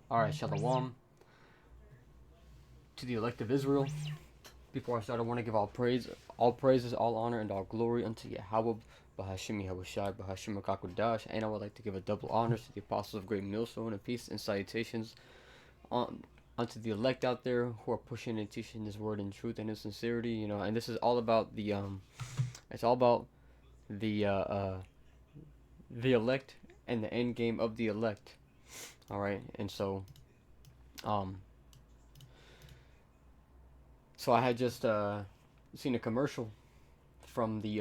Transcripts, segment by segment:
Alright, Shalom to the elect of Israel. Before I start, I want to give all praises, all honor, and all glory unto Yahweh, Bahashim Yahushai, Bahashim Rakakwadash, and I would like to give a double honors to the apostles of Great Millstone and peace and salutations on unto the elect out there who are pushing and teaching this word in truth and in sincerity, and this is all about it's all about the the elect and the end game of the elect. All right, and um so I had just seen a commercial from the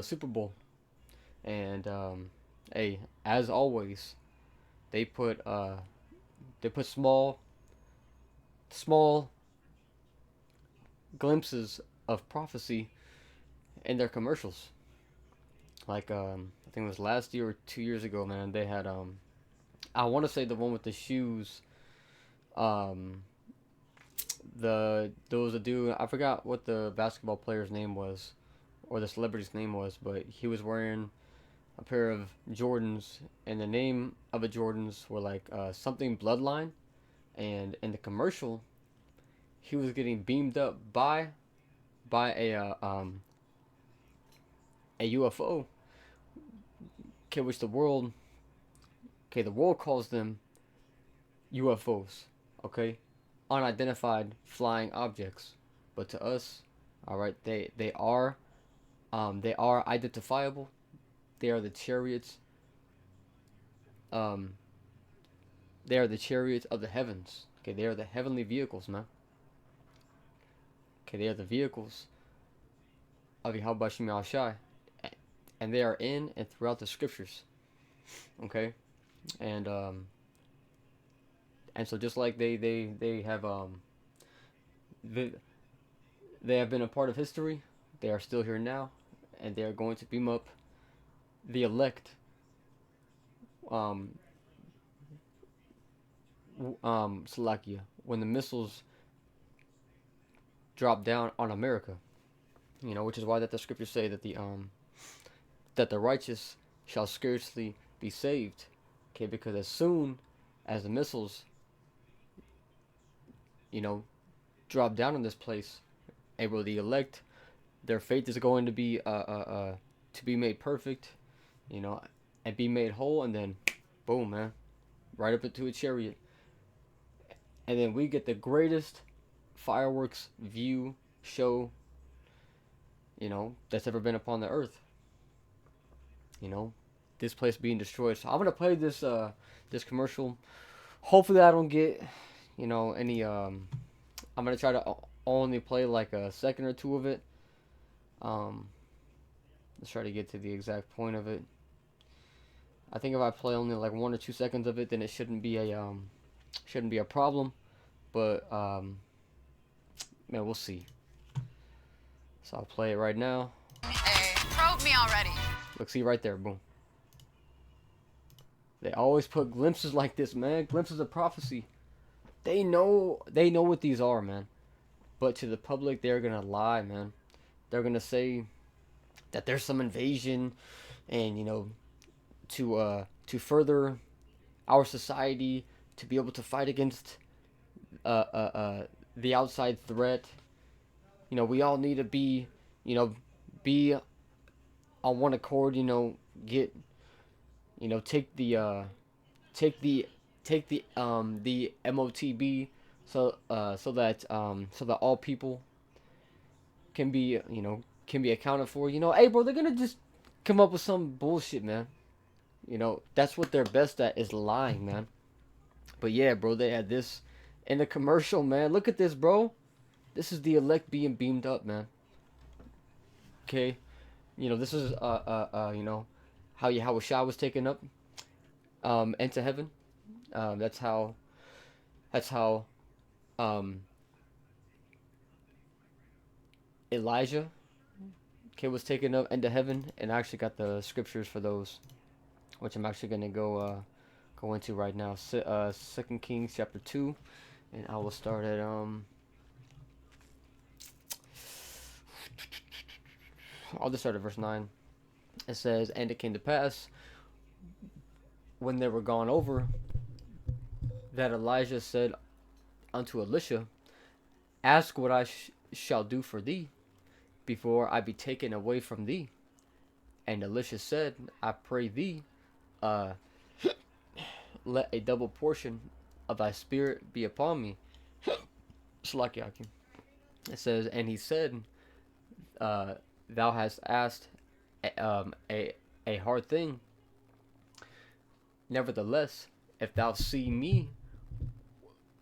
Super Bowl, and hey, as always, they put small glimpses of prophecy in their commercials. Like I think it was last year or 2 years ago, man. They had I want to say the one with the shoes. Um, there was a dude, I forgot what the basketball player's name was, or the celebrity's name was, but he was wearing a pair of Jordans, and the name of the Jordans were like something Bloodline, and in the commercial, he was getting beamed up by a UFO, okay, which the world calls them UFOs, okay, unidentified flying objects, but to us, all right, they are identifiable. They are the chariots. Um, they are the chariots of the heavens. Okay, they are the heavenly vehicles, man. Okay, they are the vehicles of Yahweh Shemi Shai, and they are in and throughout the scriptures. Okay, and so just like they have they, they have been a part of history, they are still here now, and they are going to beam up the elect. Um, Salakia, when the missiles drop down on America, which is why that the scriptures say that the righteous shall scarcely be saved. Okay, because as soon as the missiles, you know, drop down on this place, and will the elect, their faith is going to be made perfect, you know, and be made whole, and then, boom, man, right up into a chariot, and then we get the greatest fireworks view show, that's ever been upon the earth. You know, this place being destroyed. So I'm gonna play this commercial. Hopefully, I don't get any. I'm gonna try to only play like a second or two of it. Um, let's try to get to the exact point of it. I think if I play only like 1 or 2 seconds of it, then it shouldn't be a problem. But man, we'll see. So I'll play it right now. Hey, probe me already. Look, see right there, boom. They always put glimpses like this, man. Glimpses of prophecy. They know what these are, man. But to the public, they're gonna lie, man. They're gonna say that there's some invasion, and to further our society to be able to fight against the outside threat. We all need to be on one accord. Get take take the the MOTB, so that all people can be accounted for. Hey, bro, they're gonna just come up with some bullshit, man. That's what they're best at, is lying, man. But yeah, bro, they had this in the commercial, man. Look at this, bro. This is the elect being beamed up, man. Okay, this is how Yahweh Shah was taken up into heaven. That's how um Elijah, okay, was taken up into heaven, and I actually got the scriptures for those, which I'm actually gonna go into right now. 2 Kings chapter 2, and I will start at I'll just start at verse 9. It says, "And it came to pass, when they were gone over that Elijah said unto Elisha, ask what I shall do for thee before I be taken away from thee. And Elisha said, I pray thee, uh, let a double portion of thy spirit be upon me. Shlakiakim. It says, and he said, thou hast asked a hard thing. Nevertheless, if thou see me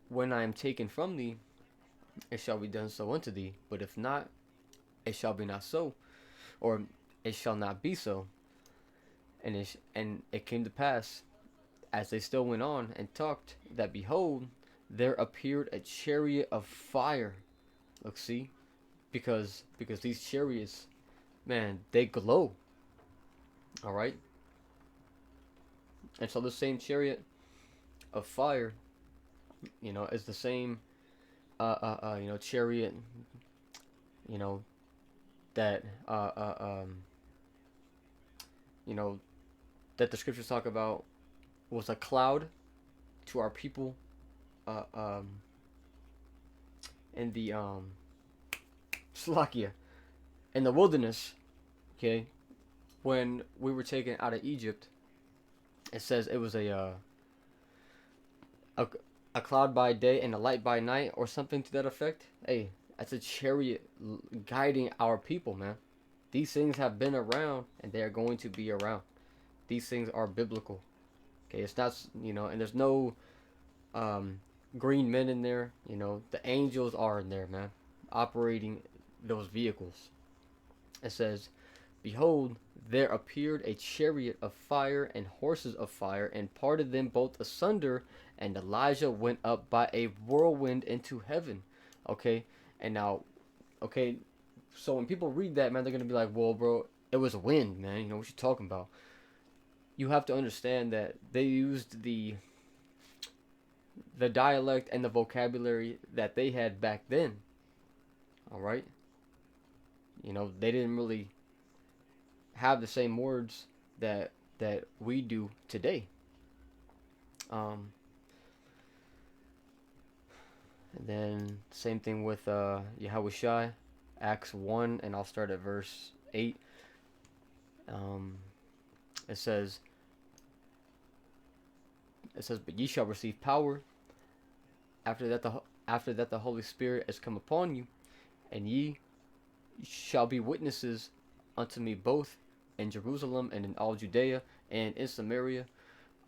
when I am taken from thee, it shall be done so unto thee. But if not, it shall be not so, or it shall not be so. And it came to pass, as they still went on and talked, that behold, there appeared a chariot of fire. Look, see, because these chariots, man, they glow. All right. And so the same chariot of fire, is the same, chariot, that, that the scriptures talk about was a cloud to our people, in the, Slakia, in the wilderness, okay, when we were taken out of Egypt. It says it was a cloud by day and a light by night, or something to that effect. Hey, that's a chariot guiding our people, man. These things have been around, and they are going to be around. These things are biblical. Okay, it's not, and there's no green men in there. The angels are in there, man, operating those vehicles. It says, behold, there appeared a chariot of fire and horses of fire, and parted them both asunder, and Elijah went up by a whirlwind into heaven. Okay, and now, okay, so when people read that, man, they're gonna be like, well, bro, it was a wind, man. What you talking about? You have to understand that they used the dialect and the vocabulary that they had back then. All right, they didn't really have the same words that we do today. And then same thing with Yahushai, Acts 1, and I'll start at verse 8. It says, but ye shall receive power after that the Holy Spirit has come upon you, and ye shall be witnesses unto me both in Jerusalem and in all Judea and in Samaria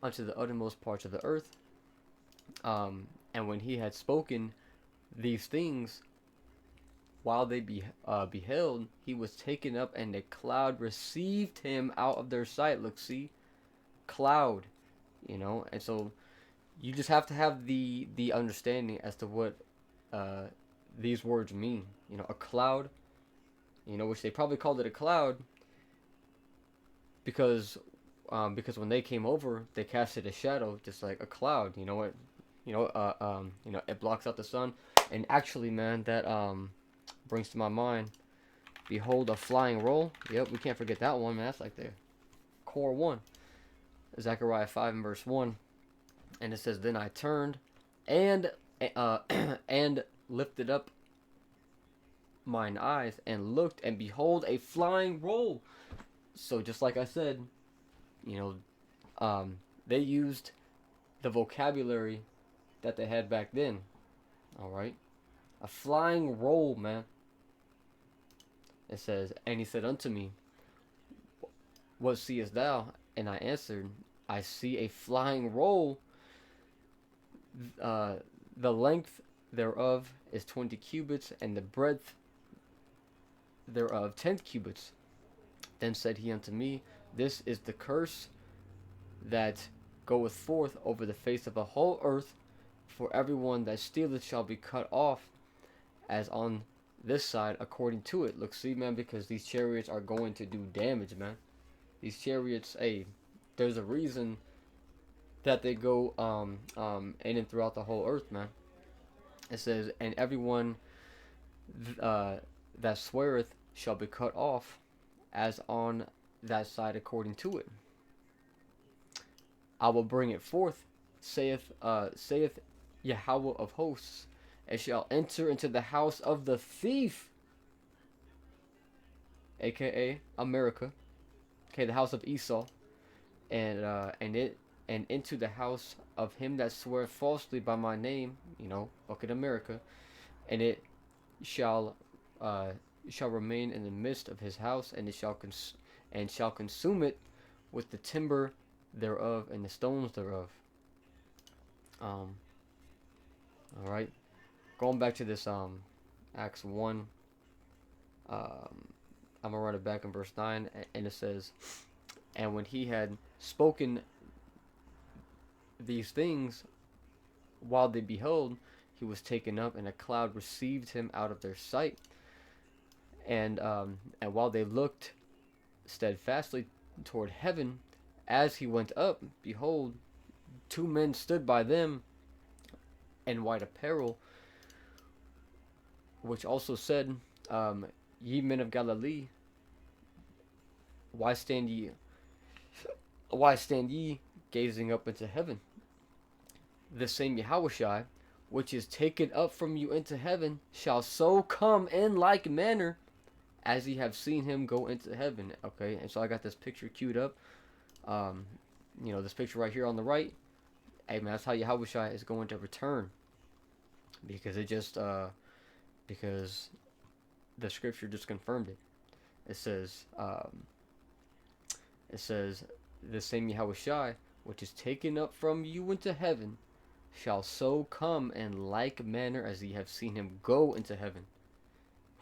unto the uttermost parts of the earth. And when he had spoken these things, while they beheld, he was taken up, and a cloud received him out of their sight. Look, see, cloud, and so you just have to have the understanding as to what these words mean. A cloud, which they probably called it a cloud because when they came over, they casted a shadow, just like a cloud. It blocks out the sun. And actually, man, that brings to my mind, behold, a flying roll. Yep, we can't forget that one, man. That's like the core one. Zechariah 5 and verse 1. And it says, then I turned and and lifted up mine eyes and looked, and behold, a flying roll. So just like I said, they used the vocabulary that they had back then. All right, a flying roll, man. It says, and he said unto me, what seest thou? And I answered, I see a flying roll. The length thereof is 20 cubits, and the breadth thereof 10 cubits. Then said he unto me, this is the curse that goeth forth over the face of the whole earth, for everyone that stealeth shall be cut off, as on this side according to it. Look, see, man, because these chariots are going to do damage, man. These chariots, hey, there's a reason that they go in and throughout the whole earth, man. It says, and everyone that sweareth shall be cut off, as on that side according to it. I will bring it forth saith Yahweh of hosts, and shall enter into the house of the thief, aka America, okay, the house of Esau, and into the house of him that sweareth falsely by my name, look at America, and it shall shall remain in the midst of his house, and it shall consume it with the timber thereof and the stones thereof. All right, going back to this Acts 1. I'm gonna run it back in verse 9, and it says, and when he had spoken these things, while they beheld, he was taken up, and a cloud received him out of their sight. And while they looked steadfastly toward heaven, as he went up, behold, two men stood by them in white apparel, which also said, ye men of Galilee, why stand ye gazing up into heaven? The same Yahushai, which is taken up from you into heaven, shall so come in like manner as ye have seen him go into heaven. Okay, and so I got this picture queued up. This picture right here on the right. Hey man, that's how Yahushai is going to return. Because because the scripture just confirmed it. It says, the same Yahushai, which is taken up from you into heaven, shall so come in like manner as ye have seen him go into heaven.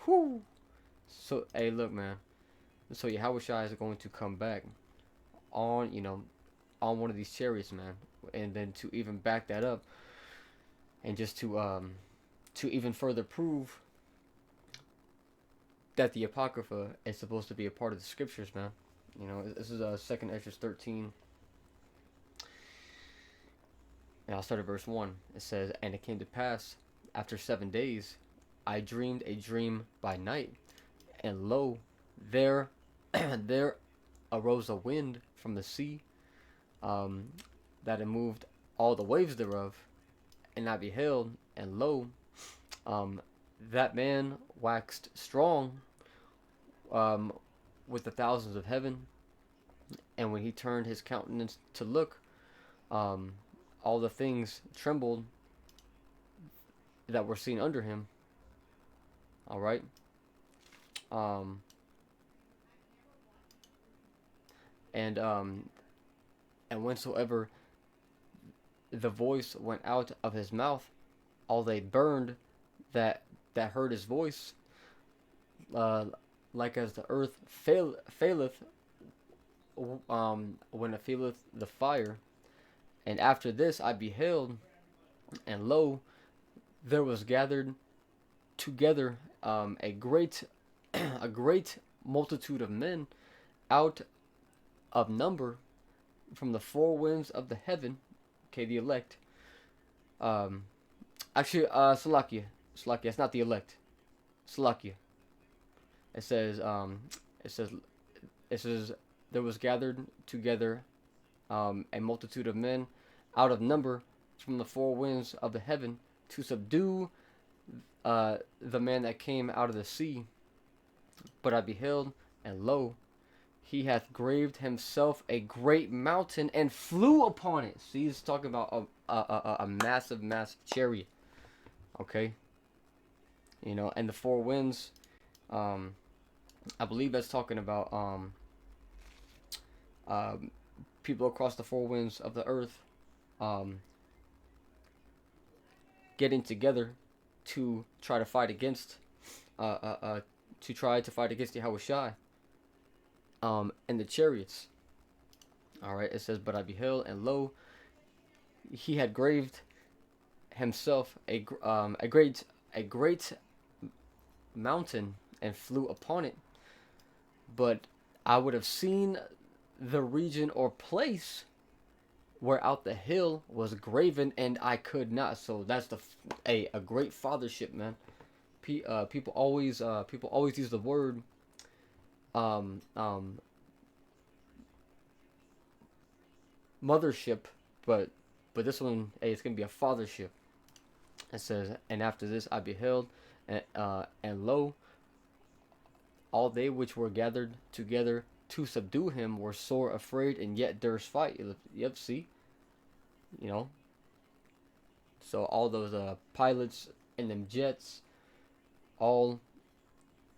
Whoo! So, hey, look, man. So Yahushua is going to come back on one of these chariots, man. And then to even back that up, and just to even further prove that the Apocrypha is supposed to be a part of the scriptures, man. This is 2nd Esdras 13. And I'll start at verse 1. It says, and it came to pass, after 7 days, I dreamed a dream by night, and lo, there arose a wind from the sea, that it moved all the waves thereof, and I beheld, and lo, that man waxed strong, with the thousands of heaven, and when he turned his countenance to look, all the things trembled that were seen under him. All right. And whensoever the voice went out of his mouth, all they burned that heard his voice, like as the earth faileth when it feeleth the fire. And after this I beheld, and lo, there was gathered together a great multitude of men out of number from the four winds of the heaven. Okay, the elect. Salakia, it's not the elect. Salakia. It says there was gathered together a multitude of men out of number from the four winds of the heaven to subdue the man that came out of the sea. But I beheld, and lo, he hath graved himself a great mountain and flew upon it. See, he's talking about a massive chariot. Okay, and the four winds. I believe that's talking about people across the four winds of the earth getting together to try to fight against the Yahushai and the chariots. All right, it says, but I beheld, and lo, he had graved himself a great mountain and flew upon it. But I would have seen the region or place where out the hill was graven, and I could not. So that's a great fathership, man. People always use the word mothership, but But this one, hey, it's gonna be a fathership. It says, and after this I beheld, and lo, all they which were gathered together to subdue him were sore afraid, and yet durst fight. Yep, see, you know. So all those pilots and them jets, all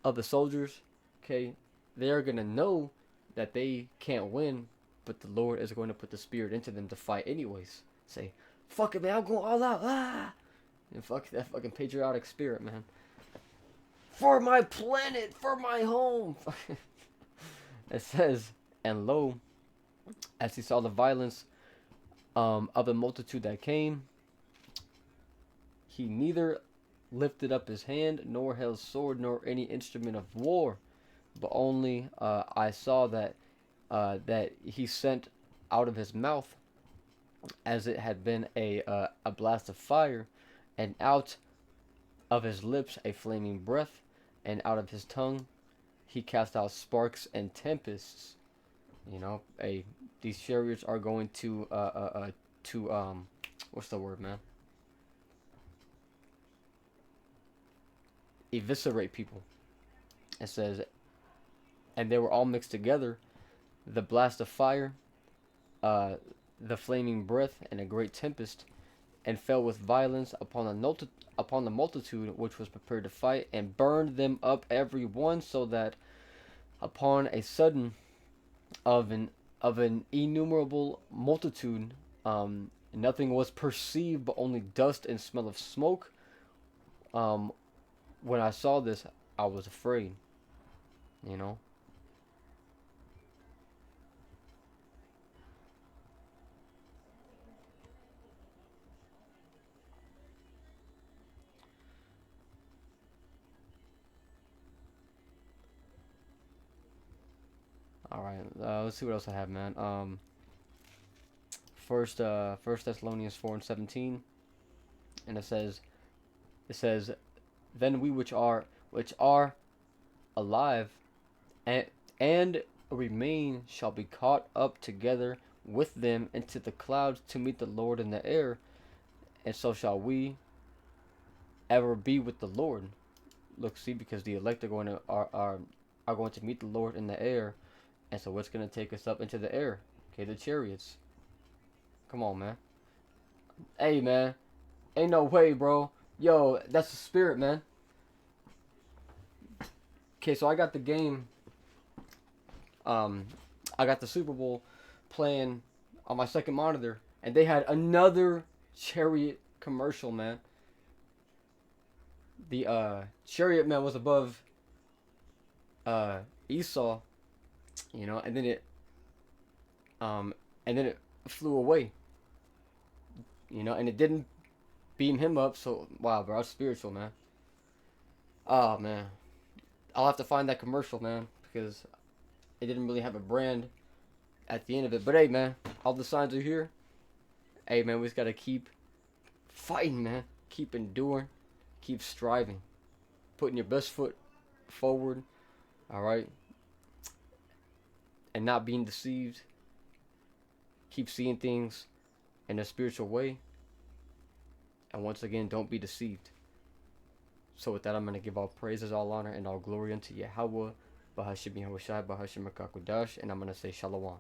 of the soldiers, okay, they're gonna know that they can't win, but the Lord is going to put the spirit into them to fight anyways. Say, fuck it, man, I'm going all out, and fuck that fucking patriotic spirit, man. For my planet, for my home. It says, and lo, as he saw the violence of the multitude that came, he neither lifted up his hand, nor held sword, nor any instrument of war, but only I saw that he sent out of his mouth, as it had been a blast of fire, and out of his lips a flaming breath, and out of his tongue he cast out sparks and tempests. You know, these chariots are going to what's the word, man? Eviscerate people. It says, and they were all mixed together, the blast of fire, the flaming breath, and a great tempest, and fell with violence upon the multitude which was prepared to fight, and burned them up every one, so that upon a sudden of an innumerable multitude, nothing was perceived but only dust and smell of smoke. When I saw this, I was afraid, you know. All right, let's see what else I have, man. First Thessalonians 4:17, and it says, then we which are alive and remain shall be caught up together with them into the clouds to meet the Lord in the air, and so shall we ever be with the Lord. Look, see, because the elect are going to meet the Lord in the air, and so what's going to take us up into the air? Okay, the chariots. Come on, man. Hey, man, ain't no way, bro. Yo, that's the spirit, man. Okay, so I got the game. I got the Superbowl playing on my second monitor, and they had another chariot commercial, man. The chariot man was above Esau, you know, and then it flew away, you know, and it didn't beam him up. So wow, bro, that's spiritual, man. Oh man, I'll have to find that commercial, man, because it didn't really have a brand at the end of it. But hey, man, all the signs are here. Hey, man, we just gotta keep fighting, man. Keep enduring. Keep striving. Putting your best foot forward. All right. And not being deceived. Keep seeing things in a spiritual way. And once again, don't be deceived. So with that, I'm going to give all praises, all honor, and all glory unto Yahweh, Bahashim Yahushai, Bahashim Makakudash, and I'm going to say Shalom.